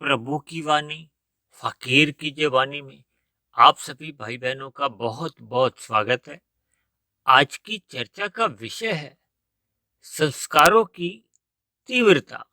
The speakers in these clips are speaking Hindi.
प्रभु की वाणी, फकीर की जवानी में आप सभी भाई बहनों का बहुत बहुत स्वागत है। आज की चर्चा का विषय है संस्कारों की तीव्रता।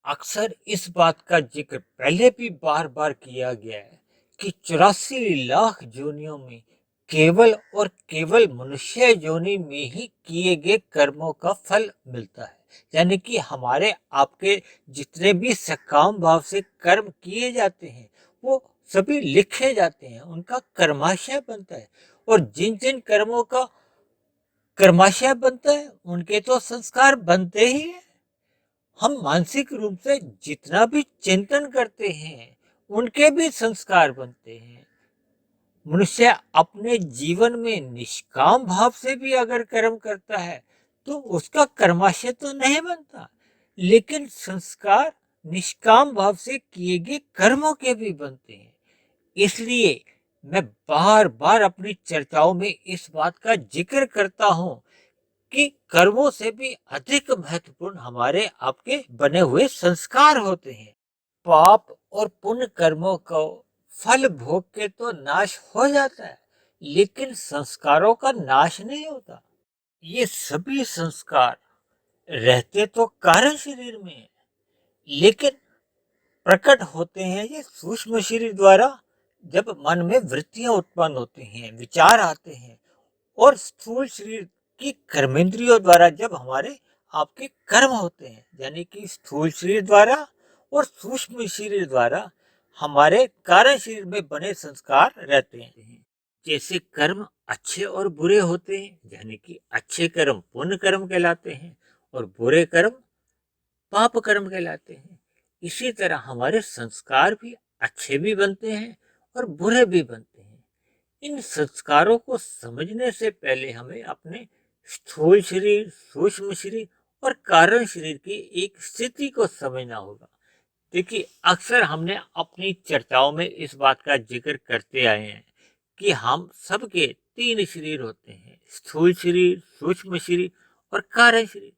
अक्सर इस बात का जिक्र पहले भी बार बार किया गया है कि 84 लाख योनियों में केवल और केवल मनुष्य योनि में ही किए गए कर्मों का फल मिलता है। यानी कि हमारे आपके जितने भी सकाम भाव से कर्म किए जाते हैं वो सभी लिखे जाते हैं, उनका कर्माशय बनता है। और जिन जिन कर्मों का कर्माशय बनता है उनके तो संस्कार बनते ही हैं। हम मानसिक रूप से जितना भी चिंतन करते हैं उनके भी संस्कार बनते हैं। मनुष्य अपने जीवन में निष्काम भाव से भी अगर कर्म करता है तो उसका कर्माशय तो नहीं बनता, लेकिन संस्कार निष्काम भाव से किए गए कर्मों के भी बनते हैं। इसलिए मैं बार बार अपनी चर्चाओं में इस बात का जिक्र करता हूं कि कर्मों से भी अधिक महत्वपूर्ण हमारे आपके बने हुए संस्कार होते हैं। पाप और पुण्य कर्मों को फल भोग के तो नाश हो जाता है, लेकिन संस्कारों का नाश नहीं होता। ये सभी संस्कार रहते तो कारण शरीर में है, लेकिन प्रकट होते हैं ये सूक्ष्म शरीर द्वारा। जब मन में वृत्तियां उत्पन्न होती हैं, विचार आते हैं, और स्थूल शरीर की कर्मेंद्रियों द्वारा जब हमारे आपके कर्म होते हैं, यानी कि स्थूल शरीर द्वारा और सूक्ष्म शरीर द्वारा हमारे कारण शरीर में बने संस्कार रहते हैं। जैसे कर्म अच्छे और बुरे होते हैं, यानी कि अच्छे कर्म पुण्य कर्म कहलाते हैं और बुरे कर्म पाप कर्म कहलाते हैं। इसी तरह हमारे संस्कार भी अच्छे भी बनते हैं और बुरे भी बनते हैं। इन संस्कारों को समझने से पहले हमें अपने स्थूल शरीर, सूक्ष्म शरीर और कारण शरीर की एक स्थिति को समझना होगा। देखिए, अक्सर हमने अपनी चर्चाओं में इस बात का जिक्र करते आए हैं कि हम सबके 3 शरीर होते हैं, स्थूल शरीर, सूक्ष्म शरीर और कारण शरीर।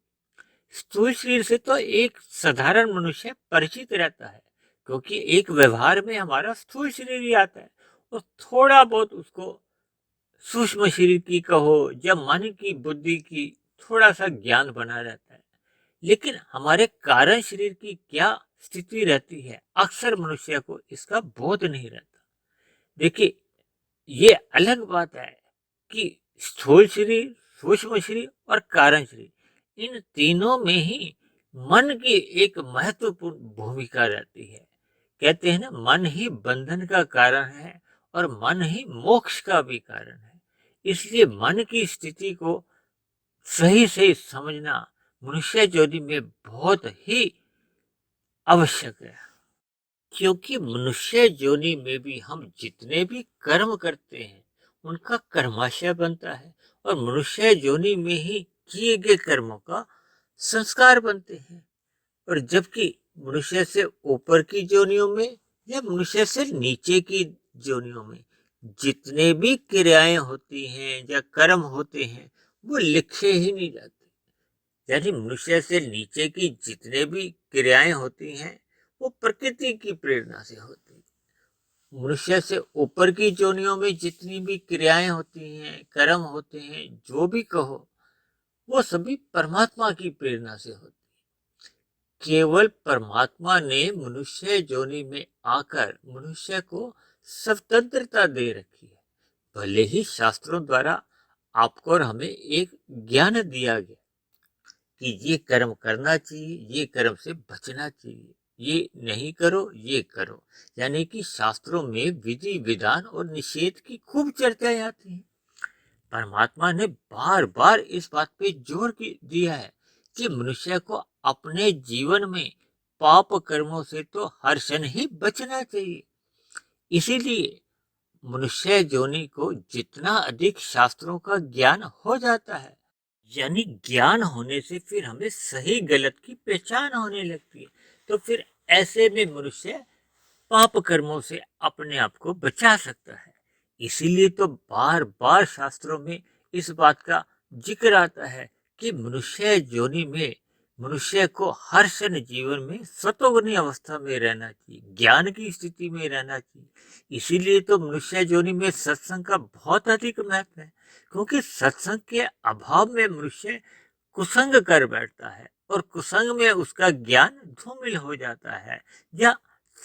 स्थूल शरीर से तो एक साधारण मनुष्य परिचित रहता है, क्योंकि एक व्यवहार में हमारा स्थूल शरीर ही आता है और थोड़ा बहुत उसको सूक्ष्म शरीर की कहो या मन की, बुद्धि की थोड़ा सा ज्ञान बना रहता है। लेकिन हमारे कारण शरीर की क्या स्थिति रहती है, अक्सर मनुष्य को इसका बोध नहीं रहता। देखिए, ये अलग बात है कि स्थूल शरीर, सूक्ष्म शरीर और कारण शरीर, इन तीनों में ही मन की एक महत्वपूर्ण भूमिका रहती है। कहते हैं ना, मन ही बंधन का कारण है और मन ही मोक्ष का भी कारण है। इसलिए मन की स्थिति को सही सही समझना मनुष्य योनि में बहुत ही आवश्यक है, क्योंकि मनुष्य योनि में भी हम जितने भी कर्म करते हैं उनका कर्माशय बनता है और मनुष्य योनि में ही किए गए कर्मों का संस्कार बनते हैं। और जबकि मनुष्य से ऊपर की योनियों में या मनुष्य से नीचे की योनियों में जितने भी क्रियाएं होती हैं या कर्म होते हैं वो लिखे ही नहीं जाते। यानी मनुष्य से नीचे की जितने भी क्रियाएं होती हैं वो प्रकृति की प्रेरणा से होती है। मनुष्य से ऊपर की योनियों में जितनी भी क्रियाएं होती हैं, कर्म होते हैं, जो भी कहो, वो सभी परमात्मा की प्रेरणा से होती है। केवल परमात्मा ने मनुष्य योनि में आकर मनुष्य को स्वतंत्रता दे रखी है। भले ही शास्त्रों द्वारा आपको और हमें एक ज्ञान दिया गया कि ये कर्म करना चाहिए, ये कर्म से बचना चाहिए, ये नहीं करो, ये करो। यानी कि शास्त्रों में विधि विधान और निषेध की खूब चर्चाएं आती हैं। परमात्मा ने बार बार इस बात पे जोर दिया है कि मनुष्य को अपने जीवन में पाप कर्मों से तो हर क्षण ही बचना चाहिए। इसीलिए मनुष्य योनि को जितना अधिक शास्त्रों का ज्ञान हो जाता है, यानी ज्ञान होने से फिर हमें सही गलत की पहचान होने लगती है, तो फिर ऐसे में मनुष्य पाप कर्मों से अपने आप को बचा सकता है। इसीलिए तो बार बार शास्त्रों में इस बात का जिक्र आता है कि मनुष्य योनि में मनुष्य को हर क्षण जीवन में सतोगुनी अवस्था में रहना चाहिए, ज्ञान की स्थिति में रहना चाहिए। इसीलिए तो मनुष्य योनि में सत्संग का बहुत अधिक महत्व है, क्योंकि सत्संग के अभाव में मनुष्य कुसंग कर बैठता है और कुसंग में उसका ज्ञान धूमिल हो जाता है या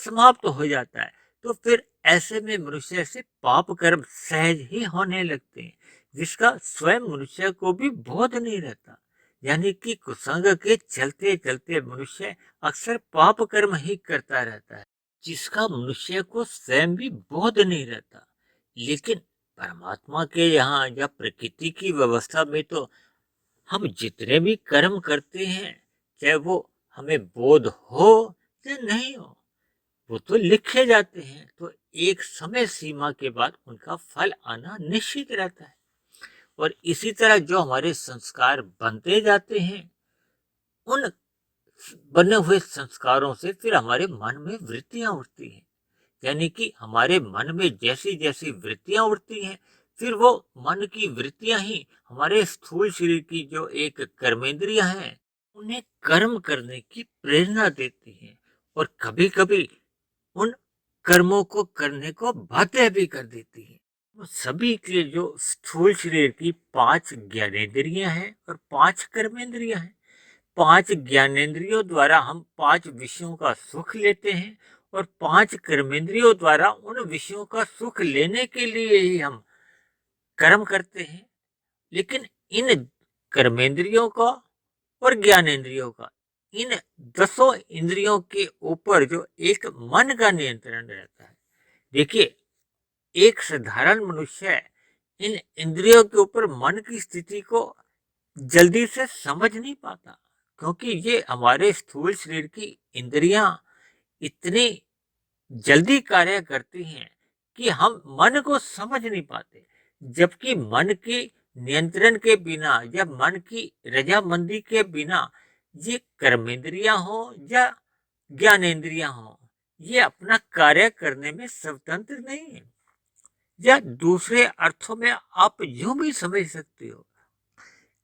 समाप्त हो जाता है। तो फिर ऐसे में मनुष्य से पाप कर्म सहज ही होने लगते हैं, जिसका स्वयं मनुष्य को भी बोध नहीं रहता। यानी कि कुसंग के चलते चलते मनुष्य अक्सर पाप कर्म ही करता रहता है, जिसका मनुष्य को स्वयं भी बोध नहीं रहता। लेकिन परमात्मा के यहाँ या प्रकृति की व्यवस्था में तो हम जितने भी कर्म करते हैं, चाहे वो हमें बोध हो या नहीं हो, वो तो लिखे जाते हैं। तो एक समय सीमा के बाद उनका फल आना निश्चित रहता है। और इसी तरह जो हमारे संस्कार बनते जाते हैं, उन बने हुए संस्कारों से फिर हमारे मन में वृत्तियां उठती हैं। यानी कि हमारे मन में जैसी जैसी वृत्तियां उठती हैं, फिर वो मन की वृत्तियां ही हमारे स्थूल शरीर की जो एक कर्मेंद्रियां हैं, उन्हें कर्म करने की प्रेरणा देती हैं और कभी कभी उन कर्मों को करने को बाध्य भी कर देती हैं। वो सभी के जो स्थूल शरीर की 5 ज्ञानेंद्रियां हैं और 5 कर्मेंद्रियां हैं। 5 ज्ञानेंद्रियों द्वारा हम 5 विषयों का सुख लेते हैं और 5 कर्मेंद्रियों द्वारा उन विषयों का सुख लेने के लिए ही हम कर्म करते हैं। लेकिन इन कर्मेंद्रियों का और ज्ञानेंद्रियों का, इन 10 इंद्रियों के ऊपर जो एक मन का नियंत्रण रहता है। देखिए, एक साधारण मनुष्य इन इंद्रियों के ऊपर मन की स्थिति को जल्दी से समझ नहीं पाता, क्योंकि ये हमारे स्थूल शरीर की इंद्रियां इतनी जल्दी कार्य करती हैं कि हम मन को समझ नहीं पाते। जबकि मन के नियंत्रण के बिना या मन की रजामंदी के बिना ये कर्मेंद्रियां हो या ज्ञानेंद्रियां हो, ये अपना कार्य करने में स्वतंत्र नहीं है। या दूसरे अर्थों में आप यूं भी समझ सकते हो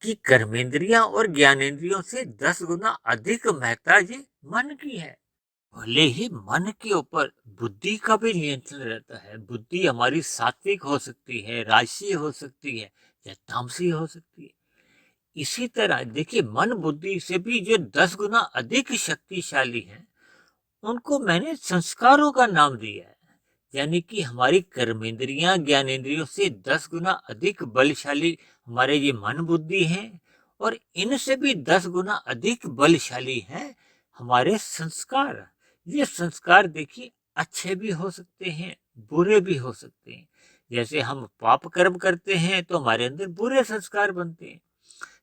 कि कर्मेंद्रियां और ज्ञानेंद्रियों से 10 गुना अधिक महत्ता ये मन की है। भले ही मन के ऊपर बुद्धि का भी नियंत्रण रहता है। बुद्धि हमारी सात्विक हो सकती है, राजसी हो सकती है या तामसी हो सकती है। इसी तरह देखिए, मन बुद्धि से भी जो 10 गुना अधिक शक्तिशाली है, उनको मैंने संस्कारों का नाम दिया है। यानी कि हमारी कर्मेंद्रियां ज्ञानेंद्रियों से 10 गुना अधिक बलशाली हमारे ये मन बुद्धि हैं, और इनसे भी 10 गुना अधिक बलशाली हैं हमारे संस्कार। ये संस्कार देखिए, अच्छे भी हो सकते हैं, बुरे भी हो सकते हैं। जैसे हम पाप कर्म करते हैं तो हमारे अंदर बुरे संस्कार बनते हैं।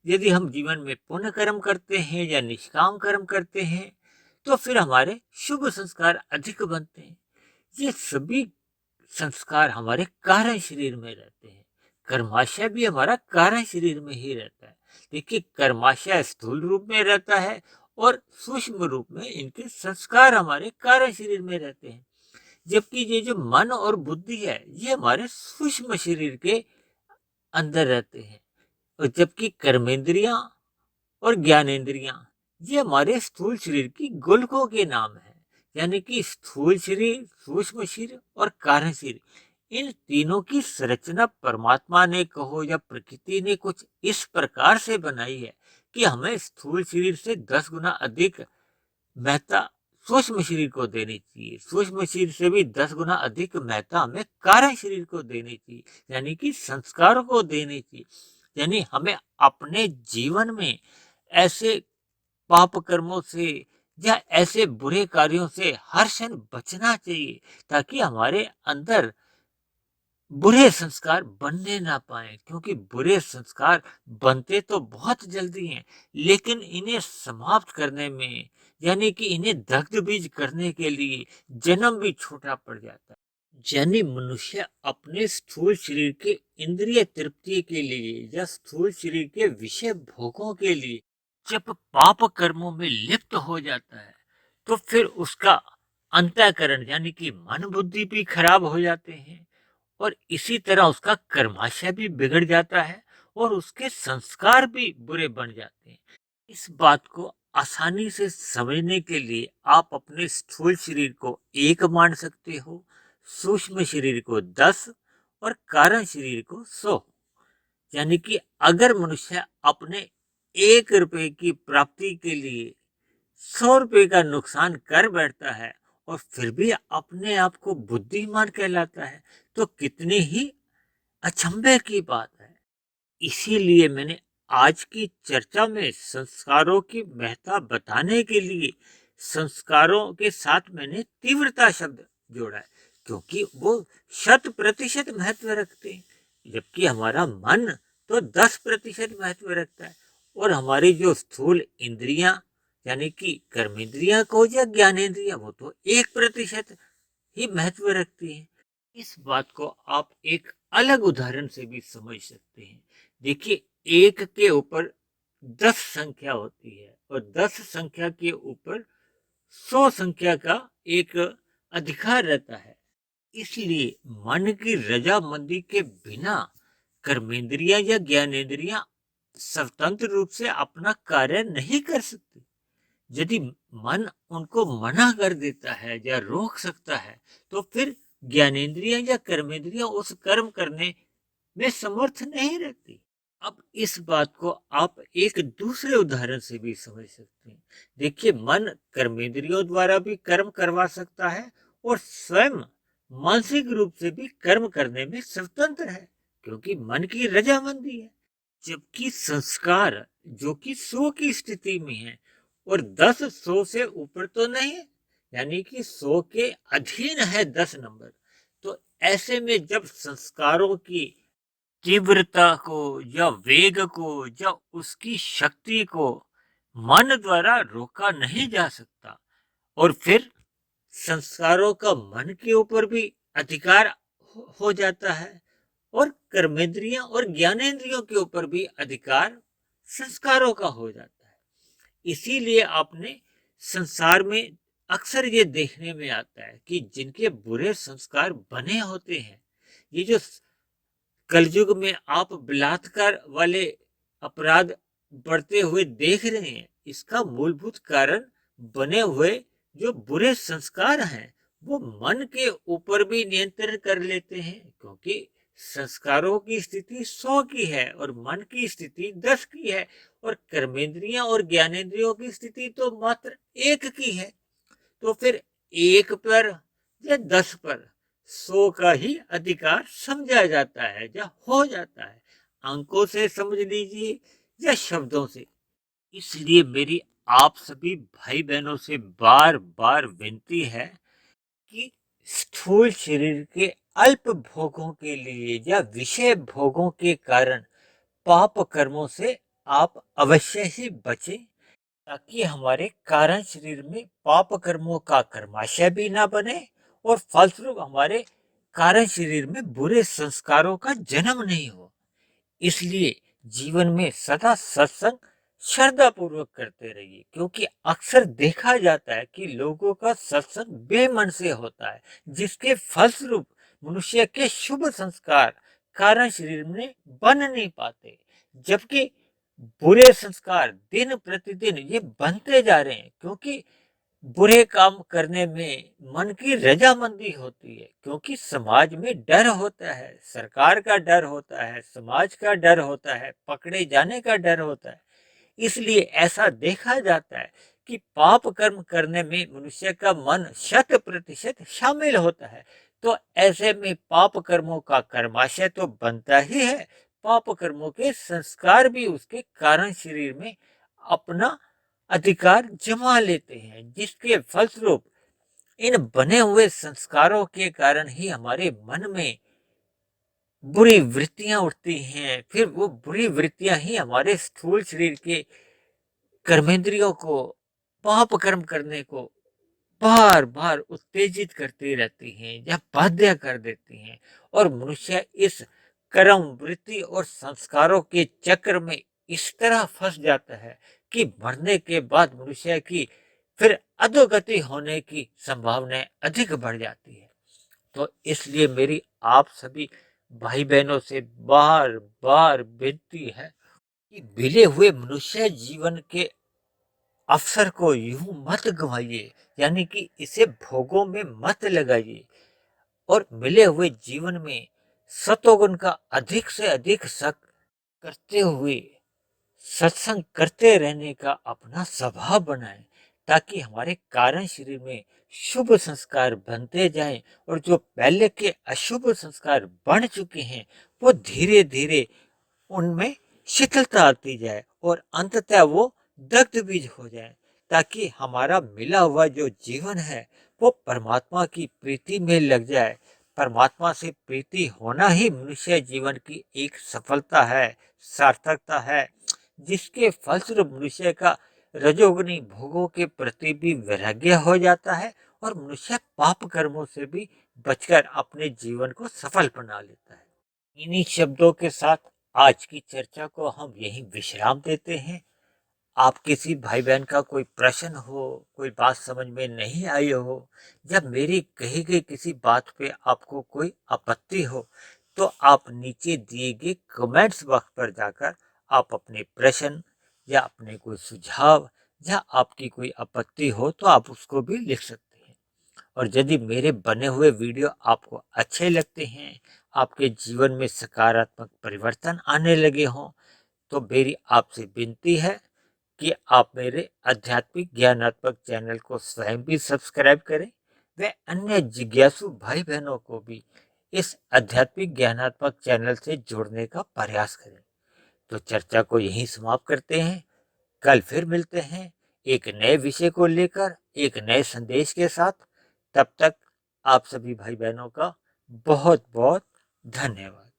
यदि हम जीवन में पुण्य कर्म करते हैं या निष्काम कर्म करते हैं, तो फिर हमारे शुभ संस्कार अधिक बनते हैं। ये सभी संस्कार हमारे कारण शरीर में रहते हैं। कर्माशय भी हमारा कारण शरीर में ही रहता है। देखिए, कर्माशय स्थूल रूप में रहता है और सूक्ष्म रूप में इनके संस्कार हमारे कारण शरीर में रहते हैं। जबकि ये जो मन और बुद्धि है, ये हमारे सूक्ष्म शरीर के अंदर रहते हैं। और जबकि कर्मेंद्रियां और ज्ञानेंद्रियां, ये हमारे स्थूल शरीर की गोलकों के नाम है। यानी कि स्थूल शरीर, सूक्ष्म शरीर और कारण शरीर, इन तीनों की संरचना परमात्मा ने कहो या प्रकृति ने कुछ इस प्रकार से बनाई है कि हमें स्थूल शरीर से 10 गुना अधिक महत्ता सूक्ष्म शरीर को देनी चाहिए। सूक्ष्म शरीर से भी 10 गुना अधिक महत्ता हमें कारण शरीर को देनी चाहिए, यानी कि संस्कारों को देनी चाहिए। यानी हमें अपने जीवन में ऐसे पाप कर्मों से या ऐसे बुरे कार्यों से हर क्षण बचना चाहिए, ताकि हमारे अंदर बुरे संस्कार बनने ना पाए। क्योंकि बुरे संस्कार बनते तो बहुत जल्दी हैं, लेकिन इन्हें समाप्त करने में, यानी कि इन्हें दग्ध बीज करने के लिए जन्म भी छोटा पड़ जाता है। यानी मनुष्य अपने स्थूल शरीर के इंद्रिय तृप्ति के लिए या स्थूल शरीर के विषय भोगों के लिए जब पाप कर्मों में लिप्त हो जाता है, तो फिर उसका अंतःकरण यानी कि मन बुद्धि भी खराब हो जाते हैं, और इसी तरह उसका कर्माशय भी बिगड़ जाता है और उसके संस्कार भी बुरे बन जाते हैं। इस बात को आसानी से समझने के लिए आप अपने स्थूल शरीर को 1 मान सकते हो, सूक्ष्म शरीर को 10 और कारण शरीर को 100। यानी कि अगर मनुष्य अपने 1 रुपए की प्राप्ति के लिए 100 रुपए का नुकसान कर बैठता है और फिर भी अपने आप को बुद्धिमान कहलाता है, तो कितनी ही अचंभे की बात है। इसीलिए मैंने आज की चर्चा में संस्कारों की महत्ता बताने के लिए संस्कारों के साथ मैंने तीव्रता शब्द जोड़ा है, क्योंकि वो 100% महत्व रखते हैं, जबकि हमारा मन तो 10% महत्व रखता है। और हमारी जो स्थूल इंद्रियां यानी कि कर्मेंद्रियां को या ज्ञानेंद्रियां, वो तो 1% ही महत्व रखती है। इस बात को आप एक अलग उदाहरण से भी समझ सकते हैं। देखिए, 1 के ऊपर 10 संख्या होती है और 10 संख्या के ऊपर 100 संख्या का एक अधिकार रहता है। इसलिए मन की रजामंदी के बिना कर्मेंद्रियां या ज्ञानेंद्रियां स्वतंत्र रूप से अपना कार्य नहीं कर सकती। यदि मन उनको मना कर देता है या रोक सकता है, तो फिर ज्ञानेंद्रियां या कर्मेंद्रियां उस कर्म करने में समर्थ नहीं रहती। अब इस बात को आप एक दूसरे उदाहरण से भी समझ सकते हैं। देखिए, मन कर्मेंद्रियों द्वारा भी कर्म करवा सकता है और स्वयं मानसिक रूप से भी कर्म करने में स्वतंत्र है, क्योंकि मन की रजामंदी है। जबकि संस्कार जो कि 100 की स्थिति में है और 10 100 से ऊपर तो नहीं है, यानी कि 100 के अधीन है 10 नंबर। तो ऐसे में जब संस्कारों की तीव्रता को या वेग को या उसकी शक्ति को मन द्वारा रोका नहीं जा सकता, और फिर संस्कारों का मन के ऊपर भी अधिकार हो जाता है और कर्मेंद्रियां और ज्ञानेंद्रियों के ऊपर भी अधिकार संस्कारों का हो जाता है। इसीलिए आपने संसार में अक्सर ये देखने में आता है कि जिनके बुरे संस्कार बने होते हैं, ये जो कलयुग में आप बलात्कार वाले अपराध बढ़ते हुए देख रहे हैं, इसका मूलभूत कारण बने हुए जो बुरे संस्कार हैं, वो मन के ऊपर भी नियंत्रण कर लेते हैं, क्योंकि संस्कारों की स्थिति 100 की है और मन की स्थिति 10 की है और कर्मेंद्रियां और ज्ञानेंद्रियों की स्थिति तो मात्र 1 की है। तो फिर 1 पर या 10 पर 100 का ही अधिकार समझा जाता है या हो जाता है। अंकों से समझ लीजिए या शब्दों से। इसलिए मेरी आप सभी भाई बहनों से बार बार विनती है कि स्थूल शरीर के अल्प भोगों के लिए या विषय भोगों के कारण पाप कर्मों से आप अवश्य ही बचें, ताकि हमारे कारण शरीर में पाप कर्मों का कर्माशय भी ना बने और फलस्वरूप हमारे कारण शरीर में बुरे संस्कारों का जन्म नहीं हो। इसलिए जीवन में सदा सत्संग श्रद्धा पूर्वक करते रहिए, क्योंकि अक्सर देखा जाता है कि लोगों का सत्संग बेमन से होता है, जिसके फलस्वरूप मनुष्य के शुभ संस्कार कारण शरीर में बन नहीं पाते, जबकि बुरे संस्कार दिन प्रतिदिन ये बनते जा रहे हैं, क्योंकि बुरे काम करने में मन की रजामंदी होती है, क्योंकि समाज में डर होता है, सरकार का डर होता है, समाज का डर होता है, पकड़े जाने का डर होता है। इसलिए ऐसा देखा जाता है कि पाप कर्म करने में मनुष्य का मन 100% शामिल होता है। तो ऐसे में पाप कर्मों का कर्माशय तो बनता ही है, पाप कर्मों के संस्कार भी उसके कारण शरीर में अपना अधिकार जमा लेते हैं, जिसके फलस्वरूप इन बने हुए संस्कारों के कारण ही हमारे मन में बुरी वृत्तियां उठती हैं। फिर वो बुरी वृत्तियां ही हमारे स्थूल शरीर के कर्मेंद्रियों को पाप कर्म करने को बार बार उत्तेजित करती रहती हैं या बाध्य कर देती हैं, और मनुष्य इस कर्म वृत्ति और संस्कारों के चक्र में इस तरह फंस जाता है कि मरने के बाद मनुष्य की फिर अधोगति होने की संभावना अधिक बढ़ जाती है। तो इसलिए मेरी आप सभी भाई बहनों से बार बार विनती है कि मिले हुए मनुष्य जीवन के अवसर को यूं मत गंवाइए, यानी कि इसे भोगों में मत लगाइए और मिले हुए जीवन में सतोगुण का अधिक से अधिक सक करते हुए सत्संग करते रहने का अपना स्वभाव बनाएं, ताकि हमारे कारण शरीर में शुभ संस्कार बनते जाएं और जो पहले के अशुभ संस्कार बन चुके हैं वो धीरे धीरे उनमें शिथिलता आती जाए और अंततः वो दग्ध बीज हो जाए, ताकि हमारा मिला हुआ जो जीवन है वो परमात्मा की प्रीति में लग जाए। परमात्मा से प्रीति होना ही मनुष्य जीवन की एक सफलता है, सार्थकता है, जिसके फलस्वरूप मनुष्य का रजोगुनी भोगों के प्रति भी वैराग्य हो जाता है और मनुष्य पाप कर्मों से भी बचकर अपने जीवन को सफल बना लेता है। इन्हीं शब्दों के साथ आज की चर्चा को हम यहीं विश्राम देते हैं। आप किसी भाई बहन का कोई प्रश्न हो, कोई बात समझ में नहीं आई हो, या मेरी कही गई किसी बात पे आपको कोई आपत्ति हो, तो आप नीचे दिए गए कमेंट्स बॉक्स पर जाकर आप अपने प्रश्न या अपने कोई सुझाव या आपकी कोई आपत्ति हो तो आप उसको भी लिख सकते हैं। और यदि मेरे बने हुए वीडियो आपको अच्छे लगते हैं, आपके जीवन में सकारात्मक परिवर्तन आने लगे हों, तो मेरी आपसे विनती है कि आप मेरे आध्यात्मिक ज्ञानात्मक चैनल को स्वयं भी सब्सक्राइब करें व अन्य जिज्ञासु भाई बहनों को भी इस आध्यात्मिक ज्ञानात्मक चैनल से जोड़ने का प्रयास करें। तो चर्चा को यहीं समाप्त करते हैं। कल फिर मिलते हैं एक नए विषय को लेकर, एक नए संदेश के साथ। तब तक आप सभी भाई बहनों का बहुत बहुत धन्यवाद।